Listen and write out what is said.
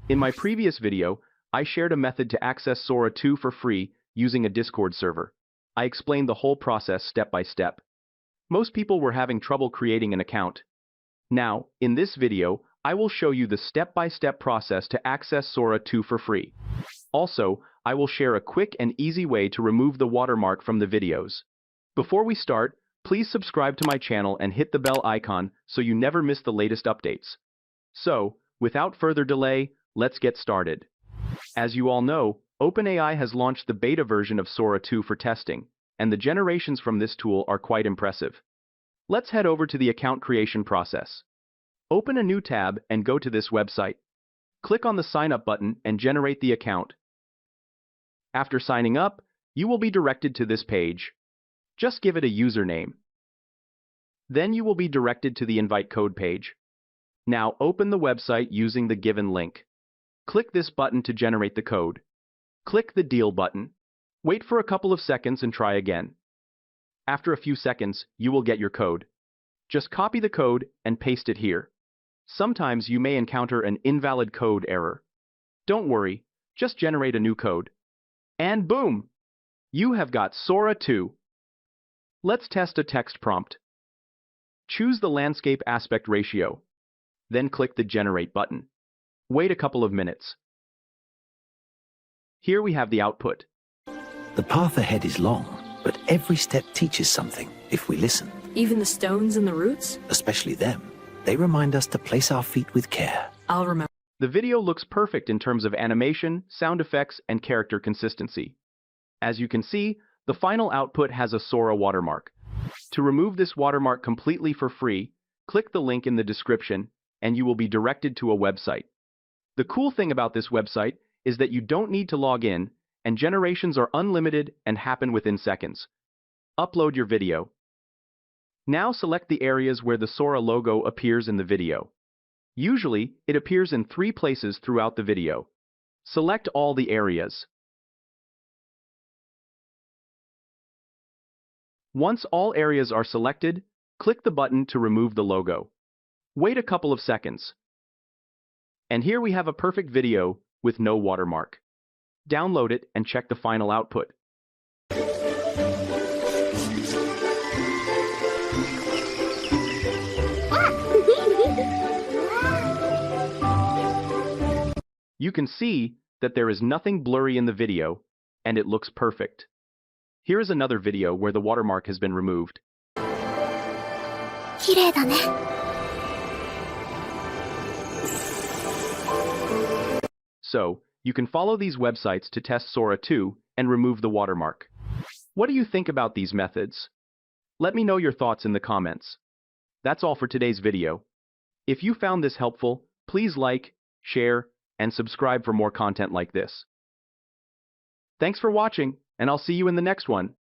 In my previous video, I shared a method to access SORA 2 for free using a Discord server. I explained the whole process step by step. Most people were having trouble creating an account. Now, in this video, I will show you the step-by-step process to access SORA 2 for free. Also, I will share a quick and easy way to remove the watermark from the videos. Before we start, please subscribe to my channel and hit the bell icon so you never miss the latest updates. So, without further delay, let's get started. As you all know, OpenAI has launched the beta version of SORA 2 for testing, and the generations from this tool are quite impressive. Let's head over to the account creation process. Open a new tab and go to this website. Click on the Sign Up button and generate the account. After signing up, you will be directed to this page. Just give it a username. Then you will be directed to the Invite Code page. Now open the website using the given link. Click this button to generate the code. Click the Deal button. Wait for a couple of seconds and try again. After a few seconds, you will get your code. Just copy the code and paste it here. Sometimes you may encounter an invalid code error. Don't worry, just generate a new code. And boom! You have got SORA 2. Let's test a text prompt. Choose the landscape aspect ratio. Then click the Generate button. Wait a couple of minutes. Here we have the output. The path ahead is long, but every step teaches something if we listen. Even the stones and the roots? Especially them. They remind us to place our feet with care. I'll remember. The video looks perfect in terms of animation, sound effects, and character consistency. As you can see, the final output has a SORA watermark. To remove this watermark completely for free, click the link in the description, and you will be directed to a website. The cool thing about this website is that you don't need to log in, and generations are unlimited and happen within seconds. Upload your video. Now select the areas where the SORA logo appears in the video. Usually, it appears in 3 places throughout the video. Select all the areas. Once all areas are selected, click the button to remove the logo. Wait a couple of seconds. And here we have a perfect video with no watermark. Download it and check the final output. You can see that there is nothing blurry in the video, and it looks perfect. Here is another video where the watermark has been removed. So, you can follow these websites to test SORA 2 and remove the watermark. What do you think about these methods? Let me know your thoughts in the comments. That's all for today's video. If you found this helpful, please like, share, and subscribe for more content like this. Thanks for watching, and I'll see you in the next one.